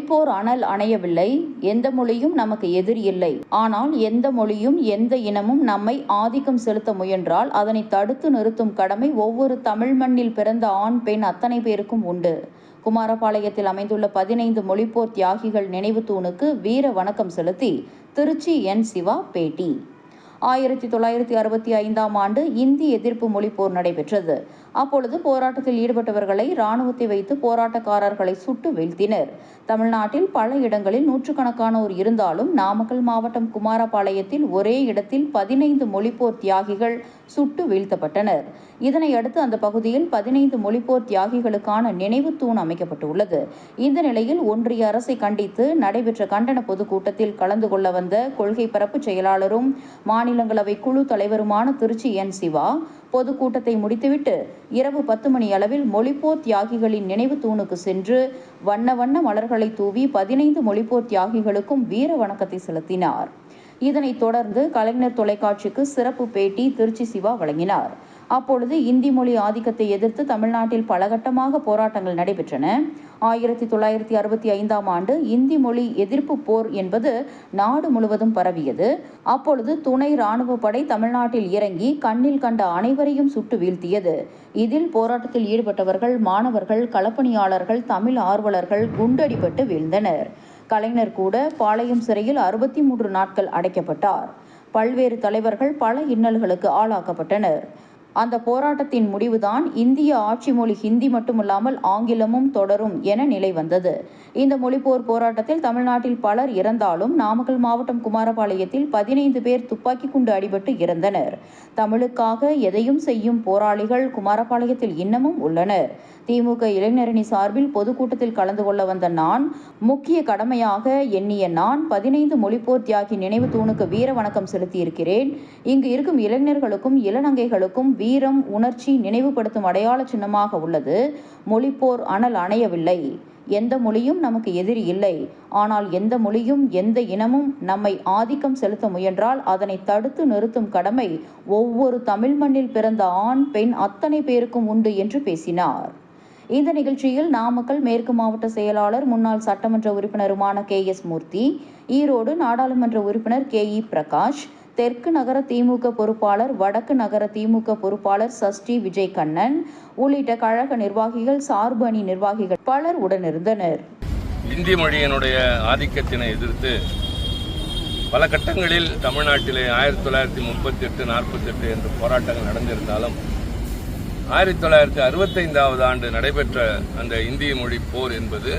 மொழிப்போர் அனல் அணையவில்லை. எந்த மொழியும் நமக்கு எதிரி இல்லை. ஆனால் எந்த மொழியும் எந்த இனமும் நம்மை ஆதிக்கம் செலுத்த முயன்றால் அதனை தடுத்து நிறுத்தும் கடமை ஒவ்வொரு தமிழ் மண்ணில் பிறந்த ஆண் பெண் அத்தனை பேருக்கும் உண்டு. குமாரபாளையத்தில் அமைந்துள்ள 15 மொழிப்போர் தியாகிகள் நினைவு தூணுக்கு வீர வணக்கம் செலுத்தி திருச்சி என். சிவா பேட்டி. 1965ஆம் ஆண்டு இந்தி எதிர்ப்பு மொழிப்போர் நடைபெற்றது. அப்பொழுது போராட்டத்தில் ஈடுபட்டவர்களை ராணுவத்தை வைத்து போராட்டக்காரர்களை சுட்டு வீழ்த்தினர். தமிழ்நாட்டில் பல இடங்களில் நூற்றுக்கணக்கானோர் இருந்தாலும் நாமக்கல் மாவட்டம் குமாரபாளையத்தில் ஒரே இடத்தில் 15 மொழிப்போர் தியாகிகள் சுட்டு வீழ்த்தப்பட்டனர். இதனையடுத்து அந்த பகுதியில் 15 மொழிப்போர் தியாகிகளுக்கான நினைவு தூண் அமைக்கப்பட்டுள்ளது. இந்த நிலையில் ஒன்றிய அரசை கண்டித்து நடைபெற்ற கண்டன பொதுக்கூட்டத்தில் கலந்து கொள்ள வந்த கொள்கை பரப்பு செயலாளரும் மாநிலங்களவை குழு தலைவருமான திருச்சி என். சிவா பொதுக்கூட்டத்தை முடித்துவிட்டு இரவு 10 மணி அளவில் மொழிப்போர் தியாகிகளின் நினைவு தூணுக்கு சென்று வண்ண வண்ண மலர்களை தூவி 15 மொழிப்போர் தியாகிகளுக்கும் வீர வணக்கத்தை செலுத்தினார். இதனைத் தொடர்ந்து கலைஞர் தொலைக்காட்சிக்கு சிறப்பு பேட்டி திருச்சி சிவா வழங்கினார். அப்பொழுது இந்தி மொழி ஆதிக்கத்தை எதிர்த்து தமிழ்நாட்டில் பலகட்டமாக போராட்டங்கள் நடைபெற்றன. 1965ஆம் ஆண்டு இந்தி மொழி எதிர்ப்பு போர் என்பது நாடு முழுவதும் பரவியது. அப்பொழுது துணை ராணுவ படை தமிழ்நாட்டில் இறங்கி கண்ணில் கண்ட அனைவரையும் சுட்டு வீழ்த்தியது. இதில் போராட்டத்தில் ஈடுபட்டவர்கள், மாணவர்கள், களப்பணியாளர்கள், தமிழ் ஆர்வலர்கள் குண்டடிபட்டு வீழ்ந்தனர். கலைஞர் கூட பாளையம் சிறையில் 63 நாட்கள் அடைக்கப்பட்டார். பல்வேறு தலைவர்கள் பல இன்னல்களுக்கு ஆளாக்கப்பட்டனர். அந்த போராட்டத்தின் முடிவுதான் இந்திய ஆட்சி மொழி ஹிந்தி மட்டுமல்லாமல் ஆங்கிலமும் தொடரும் என நிலை வந்தது. இந்த மொழிப்போர் போராட்டத்தில் தமிழ்நாட்டில் பலர் இறந்தாலும் நாமக்கல் மாவட்டம் குமாரபாளையத்தில் 15 பேர் துப்பாக்கி குண்டு அடிபட்டு இறந்தனர். தமிழுக்காக எதையும் செய்யும் போராளிகள் குமாரபாளையத்தில் இன்னமும் உள்ளனர். திமுக இளைஞரணி சார்பில் பொதுக்கூட்டத்தில் கலந்து கொள்ள வந்த நான், முக்கிய கடமையாக எண்ணிய நான் 15 மொழிப்போர் தியாகி நினைவு தூணுக்கு வீர வணக்கம் செலுத்தியிருக்கிறேன். இங்கு இருக்கும் இளைஞர்களுக்கும் இளநங்கைகளுக்கும் வீரம், உணர்ச்சி நினைவுபடுத்தும் அடையாள சின்னமாக உள்ளது. மொழிப்போர் அனல் அணையவில்லை. எந்த மொழியும் நமக்கு எதிரி இல்லை. ஆனால் எந்த மொழியும் எந்த இனமும் நம்மை ஆதிக்கம் செலுத்த முயன்றால் அதனை தடுத்து நிறுத்தும் கடமை ஒவ்வொரு தமிழ் மண்ணில் பிறந்த ஆண் பெண் அத்தனை பேருக்கும் உண்டு என்று பேசினார். இந்த நிகழ்ச்சியில் நாமக்கல் மேற்கு மாவட்ட செயலாளர் முன்னாள் சட்டமன்ற உறுப்பினருமான KS மூர்த்தி, ஈரோடு நாடாளுமன்ற உறுப்பினர் KE பிரகாஷ், தெற்கு நகர திமுக பொறுப்பாளர், வடக்கு நகர திமுக பொறுப்பாளர் சஷ்டி விஜய் கண்ணன் உள்ளிட்ட கழக நிர்வாகிகள், சார்பு அணி நிர்வாகிகள் பலர் உடனிருந்தனர். இந்தி மொழியினுடைய ஆதிக்கத்தினை எதிர்த்து பல கட்டங்களில் தமிழ்நாட்டிலே 1938, 48 என்று போராட்டங்கள் நடந்திருந்தாலும் 1965ஆவது ஆண்டு நடைபெற்ற அந்த இந்திய மொழி போர் என்பது,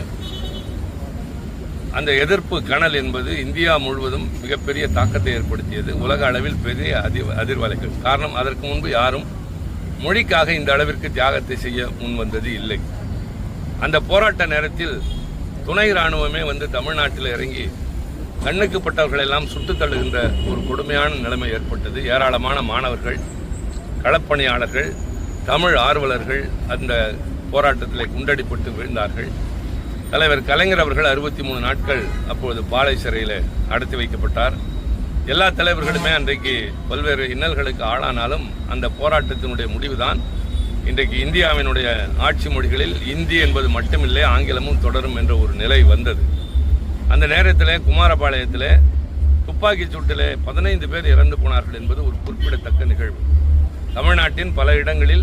அந்த எதிர்ப்பு கனல் என்பது இந்தியா முழுவதும் மிகப்பெரிய தாக்கத்தை ஏற்படுத்தியது. உலக அளவில் பெரிய அதிர்வலைகள். காரணம், அதற்கு முன்பு யாரும் மொழிக்காக இந்த அளவிற்கு தியாகத்தை செய்ய முன் வந்தது இல்லை. அந்த போராட்ட நேரத்தில் துணை இராணுவமே தமிழ்நாட்டில் இறங்கி கண்ணுக்கு பட்டவர்கள் எல்லாம் சுட்டு தள்ளுகின்ற ஒரு கொடுமையான நிலைமை ஏற்பட்டது. ஏராளமான மாணவர்கள், களப்பணியாளர்கள், தமிழ் ஆர்வலர்கள் அந்த போராட்டத்தில் குண்டடிப்பட்டு வீழ்ந்தார்கள். தலைவர் கலைஞர் அவர்கள் 63 நாட்கள் அப்பொழுது பாளை சிறையில் அடைத்து வைக்கப்பட்டார். எல்லா தலைவர்களுமே அன்றைக்கு பல்வேறு இன்னல்களுக்கு ஆளானாலும் அந்த போராட்டத்தினுடைய முடிவுதான் இன்றைக்கு இந்தியாவினுடைய ஆட்சி மொழிகளில் இந்தி என்பது மட்டுமில்லை, ஆங்கிலமும் தொடரும் என்ற ஒரு நிலை வந்தது. அந்த நேரத்தில் குமாரபாளையத்தில் துப்பாக்கி சூட்டில் 15 பேர் இறந்து போனார்கள் என்பது ஒரு குறிப்பிடத்தக்க நிகழ்வு. தமிழ்நாட்டின் பல இடங்களில்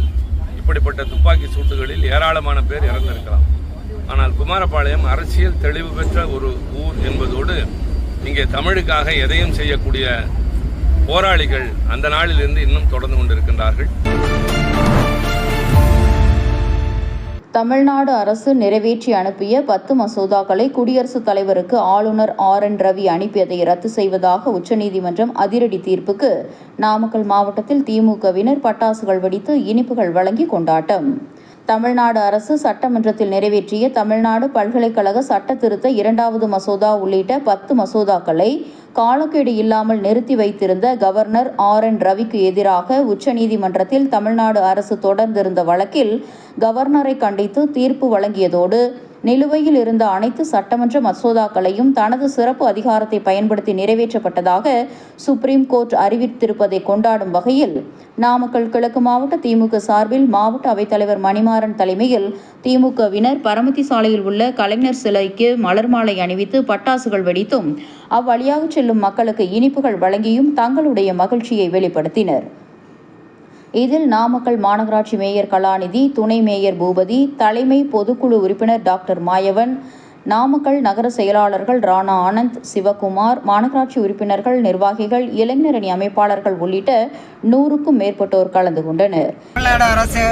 இப்படிப்பட்ட துப்பாக்கி சூட்டுகளில் ஏராளமான பேர் இறந்திருக்கலாம். ஆனால் குமாரபாளையம் அரசியல் தெளிவு பெற்ற ஒரு ஊர் என்பதோடு இங்கே தமிழுக்காக எதையும் செய்யக்கூடிய போராளிகள் அந்த நாளிலிருந்து இன்னும் தொடர்ந்து கொண்டிருக்கின்றார்கள். தமிழ்நாடு அரசு நிறைவேற்றி அனுப்பிய 10 மசோதாக்களை குடியரசுத் தலைவருக்கு ஆளுநர் RN ரவி அனுப்பியதை ரத்து செய்வதாக உச்சநீதிமன்றம் அதிரடி தீர்ப்புக்கு நாமக்கல் மாவட்டத்தில் திமுகவினர் பட்டாசுகள் வெடித்து இனிப்புகள் வழங்கி கொண்டாட்டம். தமிழ்நாடு அரசு சட்டமன்றத்தில் நிறைவேற்றிய தமிழ்நாடு பல்கலைக்கழக சட்ட திருத்த 2வது மசோதா உள்ளிட்ட 10 மசோதாக்களை காலக்கெடு இல்லாமல் நிறுத்தி வைத்திருந்த கவர்னர் RN ரவிக்கு எதிராக உச்சநீதிமன்றத்தில் தமிழ்நாடு அரசு தொடர்ந்திருந்த வழக்கில் கவர்னரை கண்டித்து தீர்ப்பு வழங்கியதோடு நிலுவையில் இருந்த அனைத்து சட்டமன்ற மசோதாக்களையும் தனது சிறப்பு அதிகாரத்தை பயன்படுத்தி நிறைவேற்றப்பட்டதாக சுப்ரீம் கோர்ட் அறிவித்திருப்பதை கொண்டாடும் வகையில் நாமக்கல் கிழக்கு மாவட்ட திமுக சார்பில் மாவட்ட அவைத்தலைவர் மணிமாறன் தலைமையில் திமுகவினர் பரமத்தி சாலையில் உள்ள கலைஞர் சிலைக்கு மலர் மாலை அணிவித்து பட்டாசுகள் வெடித்தும் அவ்வழியாக செல்லும் மக்களுக்கு இனிப்புகள் வழங்கியும் தங்களுடைய மகிழ்ச்சியை வெளிப்படுத்தினர். இதில் நாமக்கல் மாநகராட்சி மேயர் கலாநிதி, துணை மேயர் பூபதி, தலைமை பொதுக்குழு உறுப்பினர் டாக்டர் மாயவன், நாமக்கல் நகர செயலாளர்கள் ராணா ஆனந்த், சிவகுமார், மாநகராட்சி உறுப்பினர்கள், நிர்வாகிகள், இளைஞரணி அமைப்பாளர்கள் உள்ளிட்ட 100க்கும் மேற்பட்டோர் கலந்து கொண்டனர். தமிழ்நாடு அரசு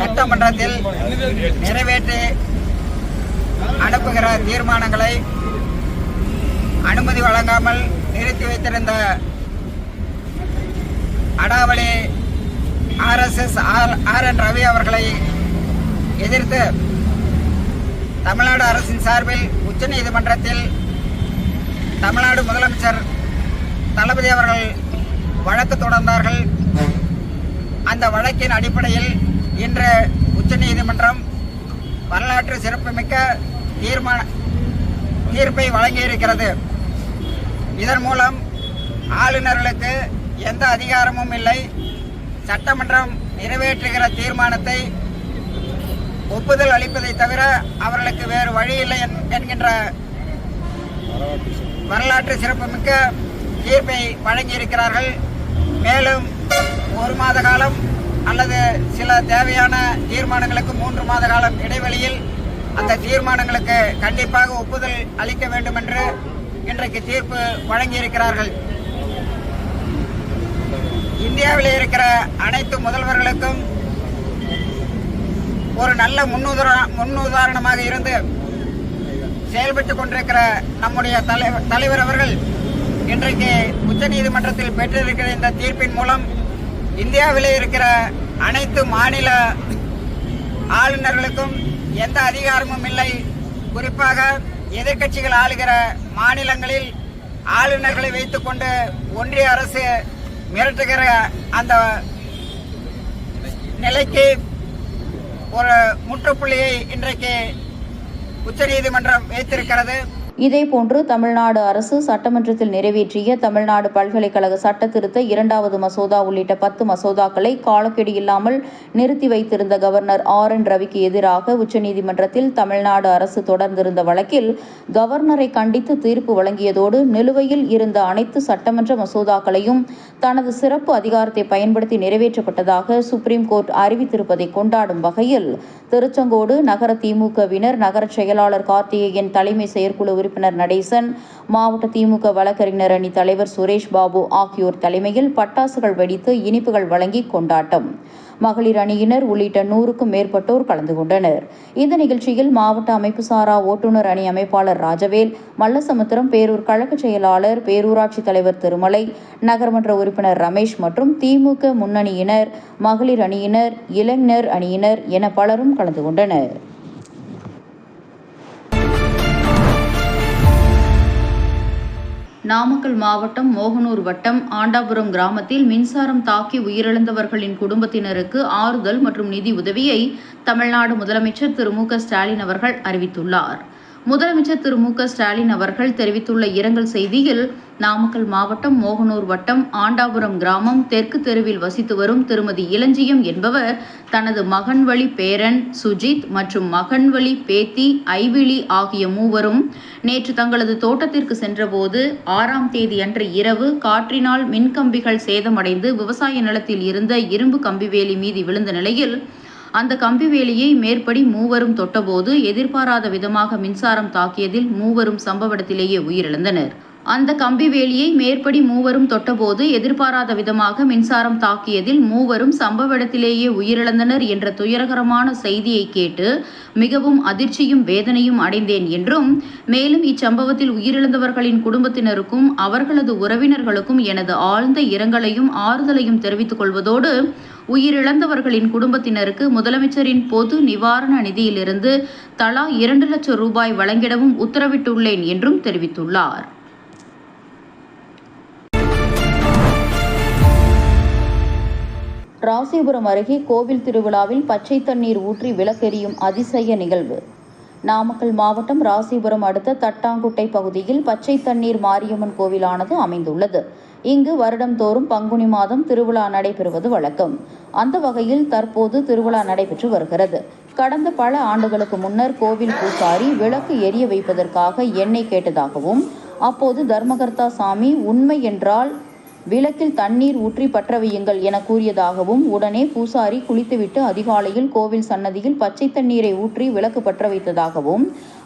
சட்டமன்றத்தில் நிறைவேற்றி அனுப்புகிற தீர்மானங்களை அனுமதி வழங்காமல் நிறுத்தி வைத்திருந்த அடாவளி RSS RN ரவி அவர்களை எதிர்த்து தமிழ்நாடு அரசின் சார்பில் உச்சநீதிமன்றத்தில் தமிழ்நாடு முதலமைச்சர் தளபதி அவர்கள் வழக்கு தொடர்ந்தார்கள். அந்த வழக்கின் அடிப்படையில் இன்று உச்சநீதிமன்றம் வரலாற்று சிறப்புமிக்க தீர்ப்பை வழங்கியிருக்கிறது. இதன் மூலம் ஆளுநர்களுக்கு எந்த அதிகாரமும் இல்லை. சட்டமன்றம் நிறைவேற்றுகிற தீர்மானத்தை ஒப்புதல் அளிப்பதை தவிர அவர்களுக்கு வேறு வழி இல்லை என்கின்ற வரலாற்று சிறப்புமிக்க தீர்ப்பை வழங்கியிருக்கிறார்கள். மேலும் 1 மாத காலம் அல்லது சில தேவையான தீர்மானங்களுக்கு 3 மாத காலம் இடைவெளியில் அந்த தீர்மானங்களுக்கு கண்டிப்பாக ஒப்புதல் அளிக்க வேண்டும் என்று இன்றைக்கு தீர்ப்பு வழங்கியிருக்கிறார்கள். இந்தியாவில் இருக்கிற அனைத்து முதல்வர்களுக்கும் ஒரு நல்ல முன்னுதாரணமாக இருந்து செயல்பட்டுக் கொண்டிருக்கிற நம்முடைய தலைவர் அவர்கள் இன்றைக்கு உச்சநீதிமன்றத்தில் பெற்றிருக்கிற இந்த தீர்ப்பின் மூலம் இந்தியாவிலே இருக்கிற அனைத்து மாநில ஆளுநர்களுக்கும் எந்த அதிகாரமும் இல்லை. குறிப்பாக எதிர்க்கட்சிகள் ஆளுகிற மாநிலங்களில் ஆளுநர்களை வைத்துக் கொண்டு ஒன்றிய அரசு மிரட்டுகிற அந்த நிலைக்கு ஒரு முற்றுப்புள்ளியை இன்றைக்கு உச்சநீதிமன்றம் வைத்திருக்கிறது. இதேபோன்று தமிழ்நாடு அரசு சட்டமன்றத்தில் நிறைவேற்றிய தமிழ்நாடு பல்கலைக்கழக சட்ட திருத்த 2வது மசோதா உள்ளிட்ட 10 மசோதாக்களை காலக்கெடு இல்லாமல் நிறுத்தி வைத்திருந்த கவர்னர் RN ரவிக்கு எதிராக உச்சநீதிமன்றத்தில் தமிழ்நாடு அரசு தொடர்ந்திருந்த வழக்கில் கவர்னரை கண்டித்து தீர்ப்பு வழங்கியதோடு நிலுவையில் இருந்த அனைத்து சட்டமன்ற மசோதாக்களையும் தனது சிறப்பு அதிகாரத்தை பயன்படுத்தி நிறைவேற்றப்பட்டதாக சுப்ரீம் கோர்ட் அறிவித்திருப்பதை கொண்டாடும் வகையில் திருச்செங்கோடு நகர திமுகவினர் நகர செயலாளர் கார்த்திகேயன், தலைமை செயற்குழு உறுப்பினர் நடேசன், மாவட்ட திமுக வழக்கறிஞர் அணி தலைவர் சுரேஷ் பாபு ஆகியோர் தலைமையில் பட்டாசுகள் வெடித்து இனிப்புகள் வழங்கி கொண்டாட்டம். மகளிர் அணியினர் உள்ளிட்ட 100க்கும் மேற்பட்டோர் கலந்து கொண்டனர். இந்த நிகழ்ச்சியில் மாவட்ட அமைப்பு சாரா ஓட்டுநர் அணி அமைப்பாளர் ராஜவேல், மல்லசமுத்திரம் பேரூர் கழக செயலாளர், பேரூராட்சி தலைவர் திருமலை, நகர்மன்ற உறுப்பினர் ரமேஷ் மற்றும் திமுக முன்னணியினர், மகளிர் அணியினர், இளைஞர் அணியினர் என பலரும் கலந்து கொண்டனர். நாமக்கல் மாவட்டம் மோகனூர் வட்டம் ஆண்டாபுரம் கிராமத்தில் மின்சாரம் தாக்கி உயிரிழந்தவர்களின் குடும்பத்தினருக்கு ஆறுதல் மற்றும் நிதி உதவியை தமிழ்நாடு முதலமைச்சர் திரு மு க ஸ்டாலின் அவர்கள் அறிவித்துள்ளார். முதலமைச்சர் திரு மு க ஸ்டாலின் அவர்கள் தெரிவித்துள்ள இரங்கல் செய்தியில், நாமக்கல் மாவட்டம் மோகனூர் வட்டம் ஆண்டாபுரம் கிராமம் தெற்கு தெருவில் வசித்து வரும் திருமதி இளஞ்சியம் என்பவர் தனது மகன் வழி பேரன் சுஜித் மற்றும் மகன் வழி பேத்தி ஐவிழி ஆகிய மூவரும் நேற்று தங்களது தோட்டத்திற்கு சென்றபோது 6ஆம் தேதி அன்று இரவு காற்றினால் மின்கம்பிகள் சேதமடைந்து விவசாய நிலத்தில் இருந்த இரும்பு கம்பிவேலி மீது விழுந்த நிலையில் அந்த கம்பிவேலியை மேற்படி மூவரும் தொட்டபோது எதிர்பாராத விதமாக மின்சாரம் தாக்கியதில் மூவரும் சம்பவ இடத்திலேயே உயிரிழந்தனர். அந்த கம்பிவேலியை மேற்படி மூவரும் தொட்டபோது எதிர்பாராத விதமாக மின்சாரம் தாக்கியதில் மூவரும் சம்பவ இடத்திலேயே உயிரிழந்தனர் என்ற துயரகரமான செய்தியை கேட்டு மிகவும் அதிர்ச்சியும் வேதனையும் அடைந்தேன் என்றும், மேலும் இச்சம்பவத்தில் உயிரிழந்தவர்களின் குடும்பத்தினருக்கும் அவர்களது உறவினர்களுக்கும் எனது ஆழ்ந்த இரங்கலையும் ஆறுதலையும் தெரிவித்துக் கொள்வதோடு உயிரிழந்தவர்களின் குடும்பத்தினருக்கு முதலமைச்சரின் பொது நிவாரண நிதியிலிருந்து தலா 2 லட்சம் ரூபாய் வழங்கிடவும் உத்தரவிட்டுள்ளேன் என்றும் தெரிவித்துள்ளார். ராசிபுரம் அருகே கோவில் திருவிழாவில் பச்சை தண்ணீர் ஊற்றி விளக்கெரியும் அதிசய நிகழ்வு. நாமக்கல் மாவட்டம் ராசிபுரம் அடுத்த தட்டாங்குட்டை பகுதியில் பச்சை தண்ணீர் மாரியம்மன் கோவிலானது அமைந்துள்ளது. இங்கு வருடம்தோறும் பங்குனி மாதம் திருவிழா நடைபெறுவது வழக்கம். அந்த வகையில் தற்போது திருவிழா நடைபெற்று வருகிறது. கடந்த பல ஆண்டுகளுக்கு முன்னர் கோவில் பூசாரி விளக்கு எரிய வைப்பதற்காக எண்ணெய் கேட்டதாகவும், அப்போது தர்மகர்த்தா சாமி உண்மை என்றால் விளக்கில் தண்ணீர் ஊற்றி பற்ற வையுங்கள் என கூறியதாகவும், உடனே பூசாரி குளித்துவிட்டு அதிகாலையில் கோவில் சன்னதியில் பச்சை தண்ணீரை ஊற்றி விளக்கு பற்ற வைத்ததாகவும்,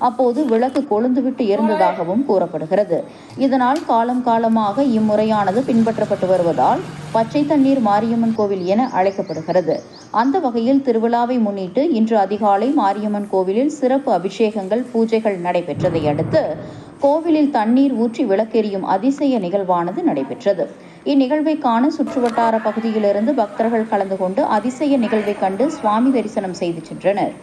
அப்போது விளக்கு கொழுந்துவிட்டு எரிந்ததாகவும் கூறப்படுகிறது. இதனால் காலம் காலமாக இம்முறையானது பின்பற்றப்பட்டு வருவதால் பச்சை தண்ணீர் மாரியம்மன் கோவில் என அழைக்கப்படுகிறது. அந்த வகையில் திருவிழாவை முன்னிட்டு இன்று அதிகாலை மாரியம்மன் கோவிலில் சிறப்பு அபிஷேகங்கள், பூஜைகள் நடைபெற்றதை அடுத்து கோவிலில் தண்ணீர் ஊற்றி விளக்கெரியும் அதிசய நிகழ்வானது நடைபெற்றது. இந்நிகழ்வை காண சுற்றுவட்டார பகுதியிலிருந்து பக்தர்கள் கலந்து கொண்டு அதிசய நிகழ்வை கண்டு சுவாமி தரிசனம் செய்து சென்றனர்.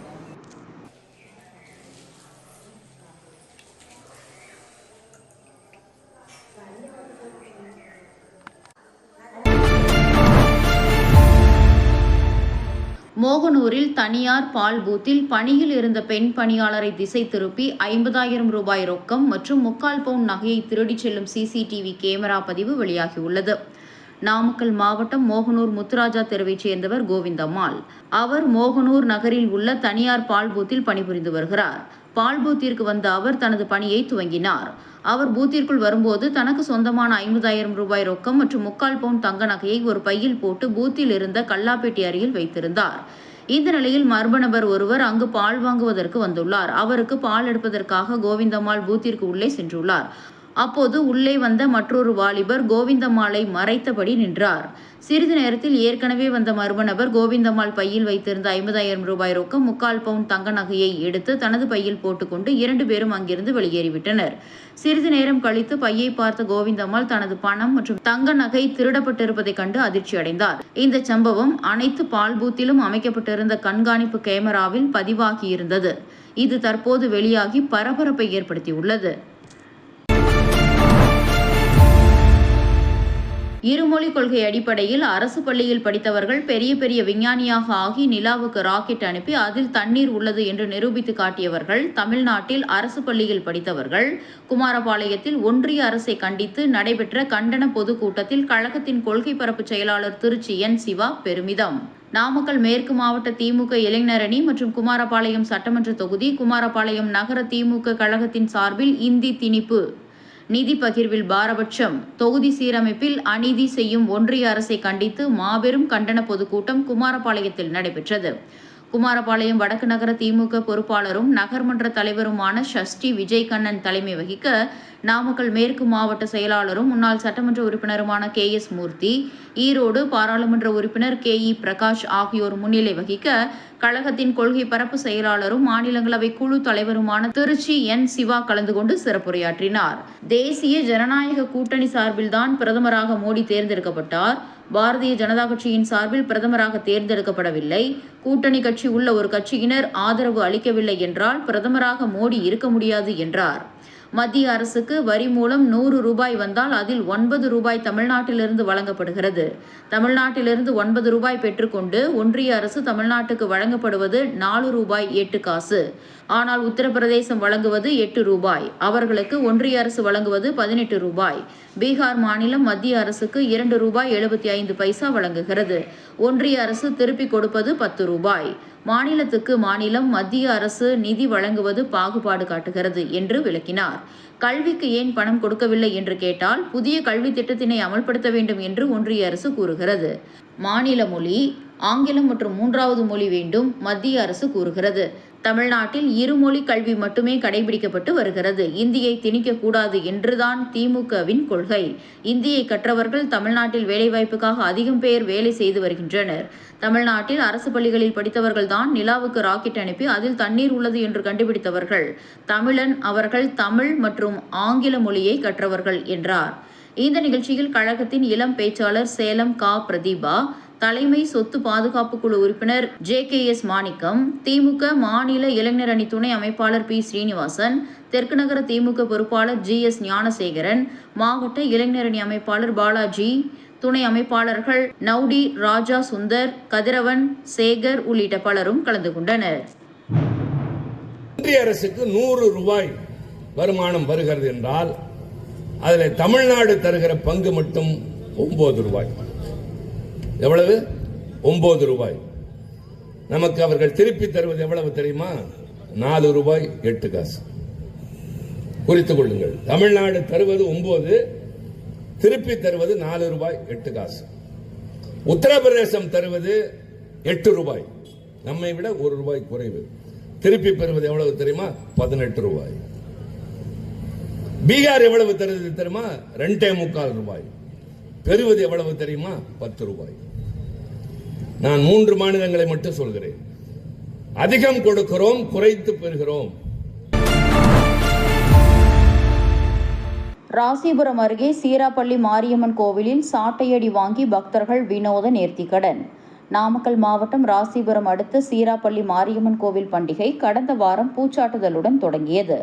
மோகனூரில் தனியார் பால் பூத்தில் பணியில் இருந்த பெண் பணியாளரை திசை திருப்பி 50,000 ரூபாய் ரொக்கம் மற்றும் 3/4 பவுன் நகையை திருடிச் செல்லும் CCTV கேமரா பதிவு வெளியாகியுள்ளது. நாமக்கல் மாவட்டம் மோகனூர் முத்துராஜா தெருவைச் சேர்ந்தவர் கோவிந்தம்மாள். அவர் மோகனூர் நகரில் உள்ள தனியார் பால் பூத்தில் பணிபுரிந்து வருகிறார். பால் பூத்திற்கு வந்த அவர் தனது பணியை துவங்கினார். அவர் பூத்திற்குள் வரும்போது தனக்கு சொந்தமான 50,000 ரூபாய் ரொக்கம் மற்றும் 3/4 பவுன் தங்க நகையை ஒரு பையில் போட்டு பூத்தில் இருந்த கல்லாப்பேட்டி அருகில் வைத்திருந்தார். இந்த நிலையில் மர்ம நபர் ஒருவர் அங்கு பால் வாங்குவதற்கு வந்துள்ளார். அவருக்கு பால் எடுப்பதற்காக கோவிந்தம்மாள் பூத்திற்கு உள்ளே சென்றுள்ளார். அப்போது உள்ளே வந்த மற்றொரு வாலிபர் கோவிந்தம்மாளை மறைத்தபடி நின்றார். சிறிது நேரத்தில் ஏற்கனவே வந்த மர்ம நபர் கோவிந்தம்மாள் பையில் வைத்திருந்த 50,000 ரூபாய் ரொக்கம், 3/4 பவுன் தங்க நகையை எடுத்து தனது பையில் போட்டுக்கொண்டு 2 பேரும் அங்கிருந்து வெளியேறிவிட்டனர். சிறிது நேரம் கழித்து பையை பார்த்த கோவிந்தம்மாள் தனது பணம் மற்றும் தங்க நகை திருடப்பட்டிருப்பதை கண்டு அதிர்ச்சி அடைந்தார். இந்த சம்பவம் அனைத்து பால் பூத்திலும் அமைக்கப்பட்டிருந்த கண்காணிப்பு கேமராவில் பதிவாகியிருந்தது. இது தற்போது வெளியாகி பரபரப்பை ஏற்படுத்தியுள்ளது. இருமொழி கொள்கை அடிப்படையில் அரசு பள்ளியில் படித்தவர்கள் பெரிய பெரிய விஞ்ஞானியாக ஆகி நிலாவுக்கு ராக்கெட் அனுப்பி அதில் தண்ணீர் உள்ளது என்று நிரூபித்து காட்டியவர்கள் தமிழ்நாட்டில் அரசு பள்ளியில் படித்தவர்கள். குமாரபாளையத்தில் ஒன்றிய அரசை கண்டித்து நடைபெற்ற கண்டன பொதுக்கூட்டத்தில் கழகத்தின் கொள்கை பரப்பு செயலாளர் திருச்சி என். சிவா பெருமிதம். நாமக்கல் மேற்கு மாவட்ட திமுக இளைஞரணி மற்றும் குமாரபாளையம் சட்டமன்ற தொகுதி, குமாரபாளையம் நகர திமுக கழகத்தின் சார்பில் இந்தி திணிப்பு, நிதி பகிர்வில் பாரபட்சம், தொகுதி சீரமைப்பில் அநீதி செய்யும் ஒன்றிய அரசை கண்டித்து மாபெரும் கண்டன பொதுக்கூட்டம் குமாரபாளையத்தில் நடைபெற்றது. குமாரபாளையம் வடக்கு நகர திமுக பொறுப்பாளரும் நகர்மன்ற தலைவருமான ஷஷ்டி விஜய்கண்ணன் தலைமை வகிக்க, நாமக்கல் மேற்கு மாவட்ட செயலாளரும் முன்னாள் சட்டமன்ற உறுப்பினருமான KS மூர்த்தி, ஈரோடு பாராளுமன்ற உறுப்பினர் KE பிரகாஷ் ஆகியோர் முன்னிலை வகிக்க, கழகத்தின் கொள்கை பரப்பு செயலாளரும் மாநிலங்களவை குழு தலைவருமான திருச்சி என். சிவா கலந்து கொண்டு சிறப்புரையாற்றினார். தேசிய ஜனநாயக கூட்டணி சார்பில்தான் பிரதமராக மோடி தேர்ந்தெடுக்கப்பட்டார். பாரதிய ஜனதா கட்சியின் சார்பில் பிரதமராக தேர்ந்தெடுக்கப்படவில்லை. கூட்டணி கட்சி உள்ள ஒரு கட்சியினர் ஆதரவு அளிக்கவில்லை என்றால் பிரதமராக மோடி இருக்க முடியாது என்றார். மத்திய அரசுக்கு வரி மூலம் 100 ரூபாய் வந்தால் அதில் 9 ரூபாய் தமிழ்நாட்டிலிருந்து வழங்கப்படுகிறது. தமிழ்நாட்டிலிருந்து 9 ரூபாய் பெற்றுக்கொண்டு ஒன்றிய அரசு தமிழ்நாட்டுக்கு வழங்கப்படுவது 4 ரூபாய் 8 காசு. ஆனால் உத்தரப்பிரதேசம் வழங்குவது 8 ரூபாய். அவர்களுக்கு ஒன்றிய அரசு வழங்குவது 18 ரூபாய். பீகார் மாநிலம் மத்திய அரசுக்கு 2 ரூபாய் 75 பைசா வழங்குகிறது. ஒன்றிய அரசு திருப்பிக் கொடுப்பது 10 ரூபாய். மாநிலத்துக்கு மாநிலம் மத்திய அரசு நிதி வழங்குவது பாகுபாடு காட்டுகிறது என்று விளக்கினார். கல்விக்கு ஏன் பணம் கொடுக்கவில்லை என்று கேட்டால், புதிய கல்வி திட்டத்தினை அமல்படுத்த வேண்டும் என்று ஒன்றிய அரசு கூறுகிறது. மாநில மொழி ஆங்கிலம் மற்றும் 3வது மொழி வேண்டும் மத்திய அரசு கூறுகிறது. தமிழ்நாட்டில் இருமொழி கல்வி மட்டுமே கடைபிடிக்கப்பட்டு வருகிறது. இந்தியை திணிக்கக்கூடாது என்றுதான் திமுகவின் கொள்கை. இந்தியை கற்றவர்கள் தமிழ்நாட்டில் வேலைவாய்ப்புக்காக அதிகம் பேர் வேலை செய்து வருகின்றனர். தமிழ்நாட்டில் அரசு பள்ளிகளில் படித்தவர்கள் தான் நிலாவுக்கு ராக்கெட் அனுப்பி அதில் தண்ணீர் உள்ளது என்று கண்டுபிடித்தவர்கள். தமிழன் அவர்கள் தமிழ் மற்றும் ஆங்கில மொழியை கற்றவர்கள் என்றார். இந்த நிகழ்ச்சியில் கழகத்தின் இளம் பேச்சாளர் சேலம் கா. பிரதீபா, தலைமை சொத்து பாதுகாப்பு குழு உறுப்பினர் JKS மாணிக்கம், திமுக மாநில இளைஞர் அணி துணை அமைப்பாளர் P. ஸ்ரீனிவாசன், தெற்கு நகர திமுக பொறுப்பாளர் GS ஞானசேகரன், மாவட்ட இளைஞர் அணி அமைப்பாளர் பாலாஜி, துணை அமைப்பாளர்கள் நவுடி, ராஜா, சுந்தர், கதிரவன், சேகர் உள்ளிட்ட பலரும் கலந்து கொண்டனர். ஒன்றிய அரசுக்கு 100 ரூபாய் வருமானம் வருகிறது என்றால் அதில் தமிழ்நாடு தருகிற பங்கு மட்டும் 9 ரூபாய். எவ்வளவு? 9 ரூபாய். நமக்கு அவர்கள் திருப்பி தருவது எவ்வளவு தெரியுமா? 4 ரூபாய் 8 காசு. குறித்துக் கொள்ளுங்கள். தமிழ்நாடு தருவது 9, திருப்பி தருவது 4 ரூபாய் 8 காசு. உத்தரப்பிரதேசம் தருவது 8 ரூபாய், நம்மை விட 1 ரூபாய் குறைவு. திருப்பி பெறுவது எவ்வளவு தெரியுமா? 18 ரூபாய். பீகார் எவ்வளவு தருவது தெரியுமா? 2.25 ரூபாய். பெறுவது எவ்வளவு தெரியுமா? 10 ரூபாய். நான் 3 மாநிலங்களை மட்டும் சொல்கிறேன். அதிகம் கொடுக்கிறோம், குறைத்து பெறுகிறோம். ராசிபுரம் அருகே சீராப்பள்ளி மாரியம்மன் கோவிலில் சாட்டையடி வாங்கி பக்தர்கள் வினோத நேர்த்திக்கடன். நாமக்கல் மாவட்டம் ராசிபுரம் அடுத்த சீராப்பள்ளி மாரியம்மன் கோவில் பண்டிகை கடந்த வாரம் பூச்சாட்டுதலுடன் தொடங்கியது.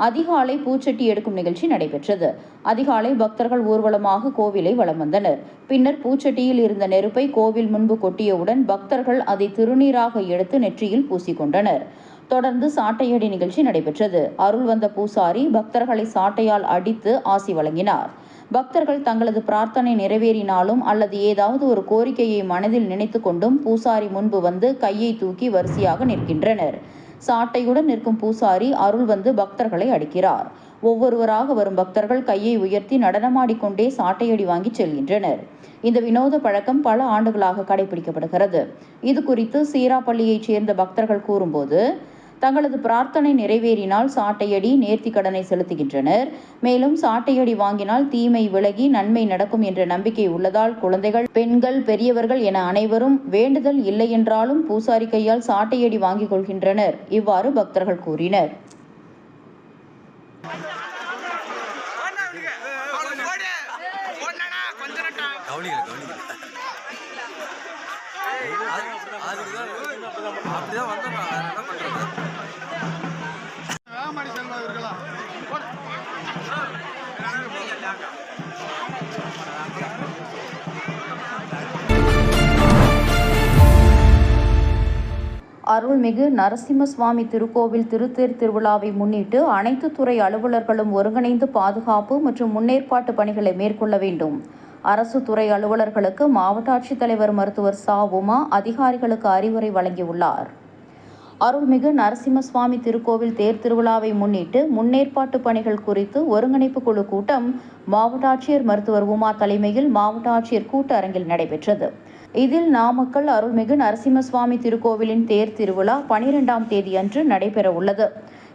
அதிகாலை பூச்சட்டி எடுக்கும் நிகழ்ச்சி நடைபெற்றது. அதிகாலை பக்தர்கள் ஊர்வலமாக கோவிலை வலம் வந்தனர். பின்னர் பூச்சட்டியில் இருந்த நெருப்பை கோவில் முன்பு கொட்டியவுடன் பக்தர்கள் அதை திருநீராக எடுத்து நெற்றியில் பூசிக்கொண்டனர். தொடர்ந்து சாட்டையடி நிகழ்ச்சி நடைபெற்றது. அருள் வந்த பூசாரி பக்தர்களை சாட்டையால் அடித்து ஆசி வழங்கினார். பக்தர்கள் தங்களது பிரார்த்தனை நிறைவேறினாலும் அல்லது ஏதாவது ஒரு கோரிக்கையை மனதில் நினைத்து கொண்டும் பூசாரி முன்பு வந்து கையை தூக்கி வரிசையாக நிற்கின்றனர். சாட்டையுடன் நிற்கும் பூசாரி அருள் வந்து பக்தர்களை அடிக்கிறார். ஒவ்வொருவராக வரும் பக்தர்கள் கையை உயர்த்தி நடனமாடிக்கொண்டே சாட்டையடி வாங்கி செல்கின்றனர். இந்த வினோத பழக்கம் பல ஆண்டுகளாக கடைபிடிக்கப்படுகிறது. இது குறித்து சீராப்பள்ளியைச் சேர்ந்த பக்தர்கள் கூறும்போது, தங்களது பிரார்த்தனை நிறைவேறினால் சாட்டையடி நேர்த்தி கடனை செலுத்துகின்றனர். மேலும் சாட்டையடி வாங்கினால் தீமை விலகி நன்மை நடக்கும் என்ற நம்பிக்கை உள்ளதால் குழந்தைகள், பெண்கள், பெரியவர்கள் என அனைவரும் வேண்டுதல் இல்லை என்றாலும் பூசாரி கையால் சாட்டையடி வாங்கிக் கொள்கின்றனர். இவ்வாறு பக்தர்கள் கூறினர். அருள்மிகு நரசிம்ம சுவாமி திருக்கோவில் திருத்தேர் திருவிழாவை முன்னிட்டு அனைத்து துறை அலுவலர்களும் ஒருங்கிணைந்து பாதுகாப்பு மற்றும் முன்னேற்பாட்டு பணிகளை மேற்கொள்ள வேண்டும். அரசு துறை அலுவலர்களுக்கு மாவட்ட ஆட்சித்தலைவர் மருத்துவர் ச. உமா அதிகாரிகளுக்கு அறிவுரை வழங்கியுள்ளார். அருள்மிகு நரசிம்ம சுவாமி திருக்கோவில் தேர் திருவிழாவை முன்னிட்டு முன்னேற்பாட்டு பணிகள் குறித்து ஒருங்கிணைப்பு குழு கூட்டம் மாவட்ட ஆட்சியர் மருத்துவர் உமா தலைமையில் மாவட்ட ஆட்சியர் கூட்ட அரங்கில் நடைபெற்றது. இதில் நாமக்கல் அருள்மிகு நரசிம்ம சுவாமி திருக்கோவிலின் தேர் திருவிழா 12ஆம் தேதி அன்று நடைபெற உள்ளது.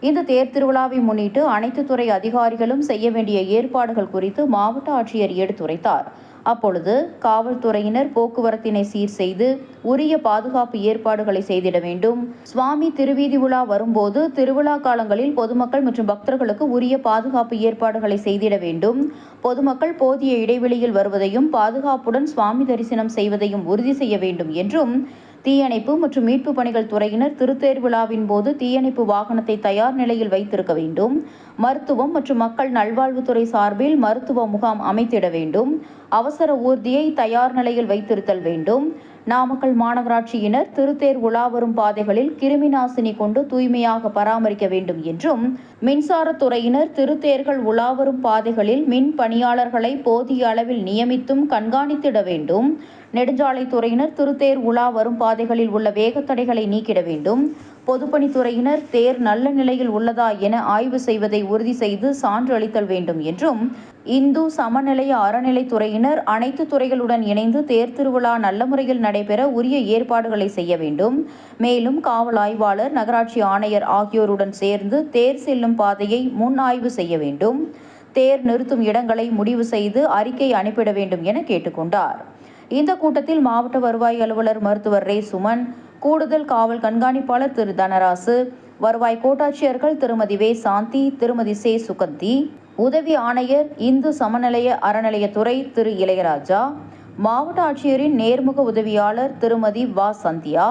இந்த தேர் திருவிழாவை முன்னிட்டு அனைத்து துறை அதிகாரிகளும் செய்ய வேண்டிய ஏற்பாடுகள் குறித்து மாவட்ட ஆட்சியர் எடுத்துரைத்தார். அப்பொழுது காவல்துறையினர் போக்குவரத்தினை சீர் செய்து உரிய பாதுகாப்பு ஏற்பாடுகளை செய்திட வேண்டும். சுவாமி திருவீதி உலா வரும்போது திருவிழா காலங்களில் பொதுமக்கள் மற்றும் பக்தர்களுக்கு உரிய பாதுகாப்பு ஏற்பாடுகளை செய்திட வேண்டும். பொதுமக்கள் போதிய இடைவெளியில் வருவதையும் பாதுகாப்புடன் சுவாமி தரிசனம் செய்வதையும் உறுதி செய்ய வேண்டும் என்றும், தீயணைப்பு மற்றும் மீட்பு பணிகள் துறையினர் திருத்தேர் விழாவின் போது தீயணைப்பு வாகனத்தை தயார் நிலையில் வைத்திருக்க வேண்டும். மருத்துவம் மற்றும் மக்கள் நல்வாழ்வுத்துறை சார்பில் மருத்துவ முகாம் அமைத்திட வேண்டும். அவசர ஊர்தியை தயார் நிலையில் வைத்திருத்தல் வேண்டும். நாமக்கல் மாநகராட்சியினர் திருத்தேர் உலா வரும் பாதைகளில் கிருமி நாசினி கொண்டு தூய்மையாக பராமரிக்க வேண்டும் என்றும், மின்சாரத்துறையினர் திருத்தேர்கள் உலா வரும் பாதைகளில் மின் பணியாளர்களை போதிய அளவில் நியமித்தும் கண்காணித்திட வேண்டும். நெடுஞ்சாலைத்துறையினர் திருத்தேர் உலா வரும் பாதைகளில் உள்ள வேகத்தடைகளை நீக்கிட வேண்டும். பொதுப்பணித்துறையினர் தேர் நல்ல நிலையில் உள்ளதா என ஆய்வு செய்வதை உறுதி செய்து சான்று அளித்தல் வேண்டும் என்றும், இந்து சமநிலைய அறநிலைத்துறையினர் அனைத்து துறைகளுடன் இணைந்து தேர் திருவிழா நல்ல முறையில் நடைபெற உரிய ஏற்பாடுகளை செய்ய வேண்டும். மேலும் காவல் ஆய்வாளர், நகராட்சி ஆணையர் ஆகியோருடன் சேர்ந்து தேர் செல்லும் பாதையை முன் ஆய்வு செய்ய வேண்டும். தேர் நிறுத்தும் இடங்களை முடிவு செய்து அறிக்கை அனுப்பிட வேண்டும் என கேட்டுக்கொண்டார். இந்த கூட்டத்தில் மாவட்ட வருவாய் அலுவலர் மருத்துவர் ரே. சுமன், கூடுதல் காவல் கண்காணிப்பாளர் திரு தனராசு, வருவாய் கோட்டாட்சியர்கள் திருமதி வே. சாந்தி, திருமதி சே. சுகந்தி, உதவி ஆணையர் இந்து சமநிலைய அறநிலையத்துறை திரு இளையராஜா, மாவட்ட ஆட்சியரின் நேர்முக உதவியாளர் திருமதி வா. சந்தியா,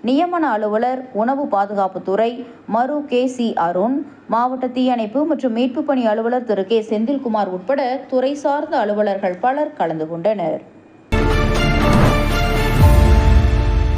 நியமன அலுவலர் உணவு பாதுகாப்புத்துறை மரு கே. சி. அருண், மாவட்ட தீயணைப்பு மற்றும் மீட்பு பணி அலுவலர் திரு கே. செந்தில்குமார் உட்பட துறை சார்ந்த அலுவலர்கள் பலர் கலந்து கொண்டனர்.